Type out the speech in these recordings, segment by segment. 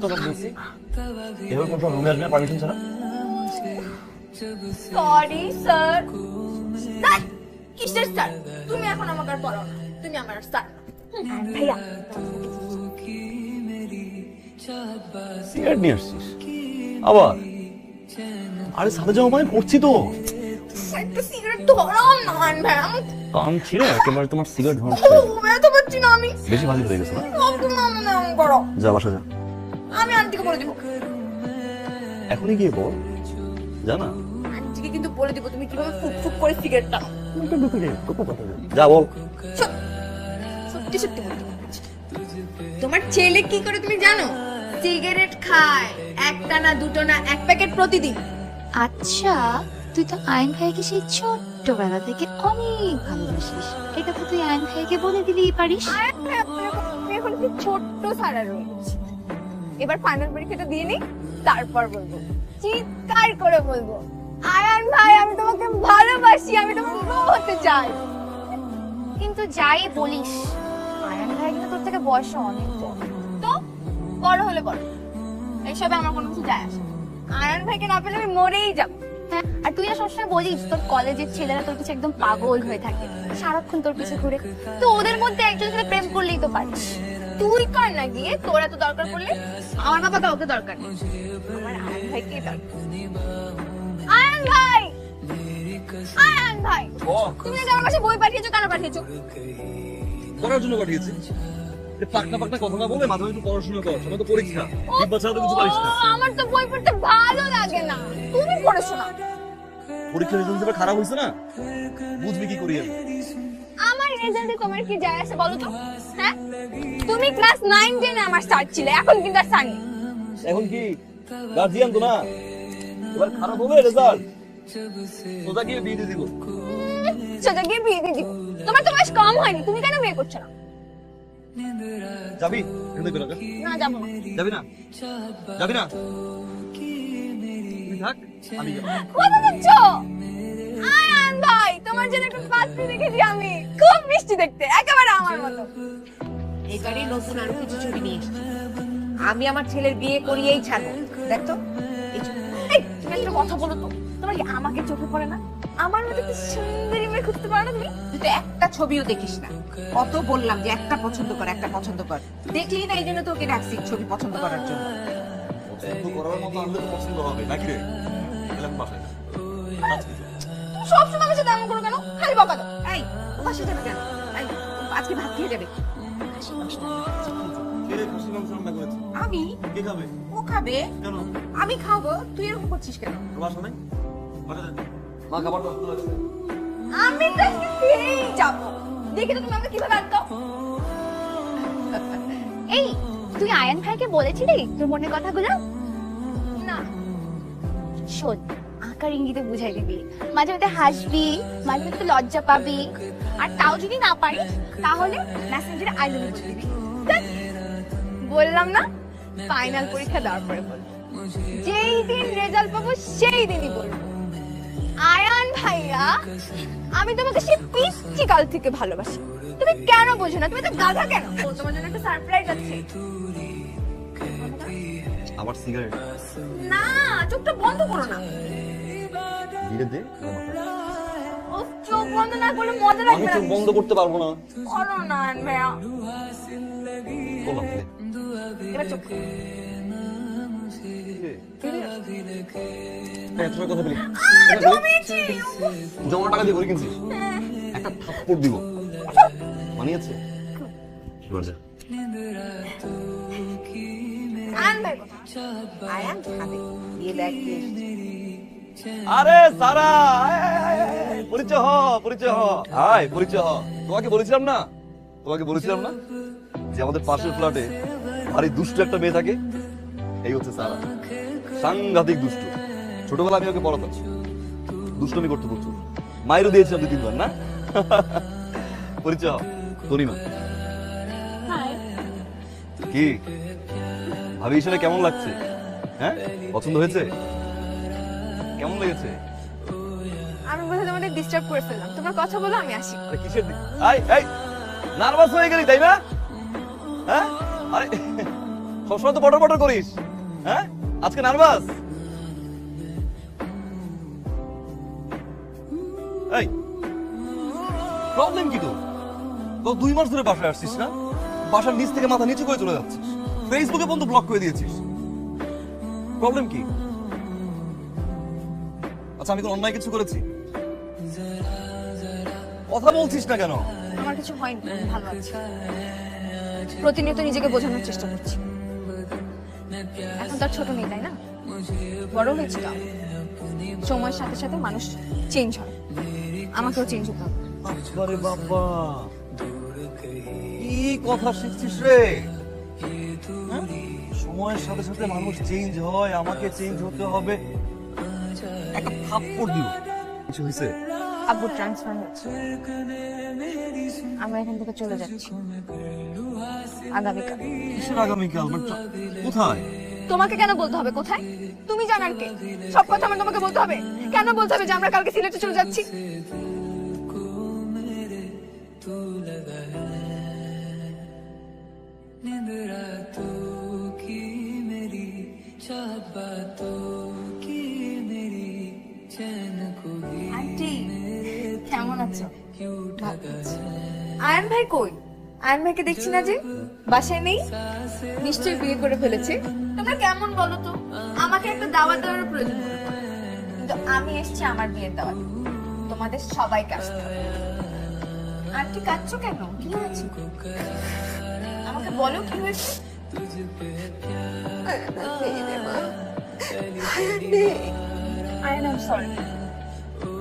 তোকে বলছি এবার কোন রুমে আসবে পারমিশন ছাড়া। Sorry sir. কিসের স্যার? তুমি এখন আমাকে আর বলো না, তুমি আমার স্যার না। ভাইয়া সিগারেট নিয়ে আসছিস আবার? আরে সাথে যাওয়া মানে পড়ছি তো। একটা সিগারেট ধরাম না ভাইয়া। কান ছিঁড়ে একেবারে তোমার সিগারেট ধরছে। তো পাচ্ছি না আমি। বেশি ভাজি হয়ে গেছে না? তুমি মামা নাম করো। যা বাসা যা। আমি আন্টিকে বলে দিব। এখনই গিয়ে বল, জানা আন্টিকে কিন্তু বলে দিব তুমি কিভাবে ফুক ফুক করে সিগারেট টানো। যা বল। সত্যি সত্যি বলতে তোমার ছেলে কি করে তুমি জানো? সিগারেট খায়, একটা না দুটো না, এক প্যাকেট প্রতিদিন। আচ্ছা, তুই তো আইন ভাইকে সেই ছোট্টবেলা থেকে অনেক ভালোবাসিস। এটা তো তুই আইন ভাইকে বলে দিলেই পারিস। আমি এখন কি ছোট্ট সারা রয়েছে। এবার ফাইনাল পরীক্ষাটা দিয়ে নি, তারপর বলবো, চিৎকার করে বলবো, আয়ান ভাই আমি তোমাকে ভালোবাসি, আমি তোমার বউ হতে চাই। কিন্তু যাই বলিস, আয়ন ভাই কিন্তু তোর থেকে বয়সে অনেক বড়। তো বড় হলে বড়, এইসবে আমার কোনো কিছু যায় আসে না। আয়ান ভাইকে না পেলে আমি মরেই যাবো। হ্যাঁ, আর তুই না সবসময় বলিস তোর কলেজের ছেলেরা তোর পিছে একদম পাগল হয়ে থাকে, সারাক্ষণ তোর পিছে ঘুরে। তো ওদের মধ্যে একজনের সাথে প্রেম করলেই তো পারিস। তুই কর না গিয়ে, তোরা তো দরকার পড়লে। আমার বাবা কাউকে দরকার নেই, আমার আয়ান ভাইকে দরকার। আয়ান ভাই, আয়ান ভাই, তুমি যে আমার কাছে বই পাঠিয়েছো, কেন পাঠিয়েছো? পড়ার জন্য পাঠিয়েছি। পাকনা পাকনা কথা না বলে মাঝে একটু পড়াশোনা কর, সময় তো পরীক্ষা। বিদ্যা ছাড়া তো কিছু পারিস না। আমার তো বই পড়তে ভালো লাগে না, তুমি পড়াশো না। পরীক্ষার রেজাল্ট যেটা খারাপ হয়েছে না, বুঝবি কি করি আমি। আমার রেজাল্টে তোমার কি যায় আসে বলো তো? হ্যাঁ, তুমি ক্লাস 9 10 আমার স্যার ছিলে, এখন কিন্তু আর স্যার নেই। এখন কি গার্জিয়ান তো না, এবার খারাপ হবে রেজাল্ট, সোজা গিয়ে বিয়ে দিয়ে দিব। সোজা গিয়ে বিয়ে দিয়ে দিব। তোমার তো বয়স কম হয়নি, তুমি কেন বিয়ে করছো না? যাবি এখান থেকে বেরো যা। না যাবো না। যাবি না? যাবি না? তুই থাক, আমি যাবো। কথা দিচ্ছ? আয়ান ভাই, তোমার জন্য একটা পাত্রী দেখেছি আমি, খুব মিষ্টি দেখতে, একেবারে আমার মতো। এবারে নতুন আরো কিছু ছবি নিয়ে এসেছি। আমি আমার ছেলের বিয়ে করিয়েই ছাড়বো। দেখ তো এই ছবি। এই, তুমি একটা কথা বলো তো, তোমার কি আমাকে চোখে পড়ে না? আমার মতো কি সুন্দরী মেয়ে খুঁজতে পারো না তুমি? তুই তো একটা ছবিও দেখিস না। কত বললাম যে একটা পছন্দ কর, একটা পছন্দ কর, দেখলি না? এই জন্য তোকে রাখছি ছবি পছন্দ করার জন্য। পছন্দ করার মতো আনলে তো পছন্দ হবে নাকি রে? তাহলে আমি বাসায় যাবো। আজকে যাবো। তুমি সবসময় আমার সাথে এমন করো কেন? খালি বকা দাও। এই ও বাসে যাবে কেন? এই, আজকে ভাত খেয়ে যাবে। হাসি মাংস রান্না করেছি, খেয়ে যাবে। কে রে খাসি মাংস রান্না করেছে? আমি? কে খাবে? ও খাবে। কেন? আমি খাবো, তুই এরকম করছিস কেন? তোর বাসা নাই? বাসা যা। মা খাবার দাও, চলে আসবে। আমি তো আজকে খেয়েই যাবো। দেখি তো তুমি আমাকে কিভাবে আটকাও। এই, তুই আয়ন ভাইকে বলেছিলি তোর মনের কথাগুলো? না, শোন, আকার ইঙ্গিতে বুঝাই দিবি। মাঝে মাঝে হাসবি, মাঝে মাঝে লজ্জা পাবি, আর তাও যদি না পারিস তাহলে মেসেঞ্জারে আই লাভ ইউ বলে দিবি। বললাম না, ফাইনাল পরীক্ষা দেওয়ার পরে বলবো। যেই দিন রেজাল্ট পাবো সেই দিনই বলবো, আয়ান ভাইয়া আমি তোমাকে সেই পিচ্চি কাল থেকে ভালোবাসি। তুমি কেন বোঝো না? তুমি তো গাধা কেন? ও, তোমার জন্য একটা সারপ্রাইজ আছে। আবার সিগারেট না, চোখটা বন্ধ করো না। ধীরে দে। ও, চোখ বন্ধ না করলে মজা আমি লাগবে না। চোখ বন্ধ করতে পারবো না। করো না আয়ান ভাইয়া। বললাম দে। এবার চোখ এই, এত টাকা কথা বলি। জমা টাকা দিয়ে ঘরে কিনছিস? একটা থাপ্পড় দিব। মানিয়েছে? এবার যা। আয়ান ভাই কথা। আয়ান খাবে, বিয়ে দেখ কে এসেছে। আরে সারা, আয়, আয়, আয়, আয়, পরিচয় হ, পরিচয় হ। আয়, পরিচয় হ। তোমাকে বলেছিলাম না যে আমাদের পাশের ফ্ল্যাটে ভারী দুষ্ট একটা মেয়ে থাকে? এই হচ্ছে সারা, সাংঘাতিক দুষ্ট। ছোটবেলা আমি ওকে পড়াতাম, দুষ্টমি করতে প্রচুর, মাইরও দিয়েছিলাম 2-3 বার না। পরিচয় হ, তনিমা। কি ভাবি হিসেবে কেমন লাগছে? হ্যাঁ, পছন্দ হয়েছে? কেমন লেগেছে? আমি বোধহয় তোমাদের ডিস্টার্ব করে ফেললাম, তোমার কথা বলো, আমি আসি। আরে কিসের নার্ভাস হয়ে গেলি তাই না? হ্যাঁ, আরে সবসময় তো বটর বটর করিস, হ্যাঁ আজকে নার্ভাস? এই প্রবলেম কি তোর? তো 2 মাস ধরে বাসায় আসছিস না, বাসার নিচ থেকে মাথা নিচু করে চলে যাচ্ছিস, ফেসবুকে বন্ধু ব্লক করে দিয়েছিস, প্রবলেম কি? আচ্ছা আমি তো অন্যায় কিছু করেছি? কথা বলছিস না কেন? আমার কিছু হয়নি, আমি ভালো আছি। প্রতিনিয়ত নিজেকে বোঝানোর চেষ্টা করছি। এখন তার ছোট নেই, তাই না? বড় হয়েছে তো আমি। সময়ের সাথে সাথে মানুষ চেঞ্জ হয়, আমাকেও চেঞ্জ হতে হবে। আরে বাবা, কি কথা শিখছিস রে? হ্যাঁ? সময়ের সাথে সাথে মানুষ চেঞ্জ হয়, আমাকে চেঞ্জ হতে হবে। একটা থাপ্পড় দিও, কিছু হয়েছে? আব্বু ট্রান্সফার হচ্ছে, আমরা এখান থেকে চলে যাচ্ছি আগামীকাল। কিসের আগামীকাল? কোথায়? তোমাকে কেন বলতে হবে কোথায়? তুমি জানার কে? সব কথা আমার তোমাকে বলতে হবে? কেন বলতে হবে যে আমরা কালকে সিলেটে চলে যাচ্ছি? আন্টি কেমন আছো? আয়ন ভাই কই? আয়ন ভাইকে দেখছি না যে, বাসায় নেই? নিশ্চয়ই বিয়ে করে ফেলেছে। তোমরা কেমন বলো তো? আমাকে একটা দাওয়াত দেওয়ার প্রয়োজন মনে করো। কিন্তু আমি এসেছি আমার বিয়ের দাওয়াত, তোমাদের সবাইকে আসতে হবে। আন্টি কাঁদছো কেন? কি হয়েছে? আমাকে বলো কি হয়েছে? আই এম সরি,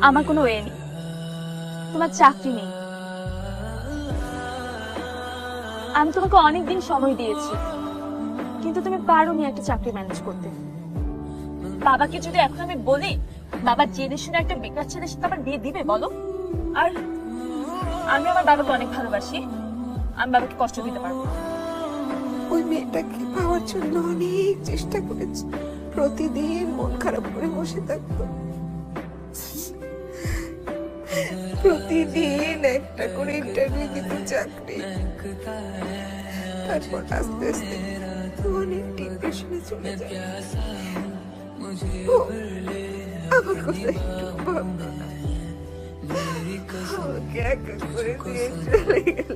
আমার কোনো ওয়ে নেই, তোমার চাকরি নেই। আমি তোমাকে অনেকদিন সময় দিয়েছি, কিন্তু তুমি পারোনি একটা চাকরি ম্যানেজ করতে। বাবাকে যদি এখন আমি বলি, বাবা জেনে শুনে একটা বেকার ছেলের সাথে আমার বিয়ে দিবে বলো? আর আমি আমার বাবাকে অনেক ভালোবাসি, আমি বাবাকে কষ্ট দিতে পারবো না। ওই মেয়েটাকে পাওয়ার জন্য অনেক চেষ্টা করেছি, প্রতিদিন মন খারাপ করে বসে থাকতো, প্রতিদিন একটা করে ইন্টারভিউ দিত চাকরি। তারপর আস্তে আস্তে অনেক ডিপ্রেশনে চলে যায়। ও আমার কথা একটু ভাবলো না, আমাকে একা করে দিয়ে চলে গেল।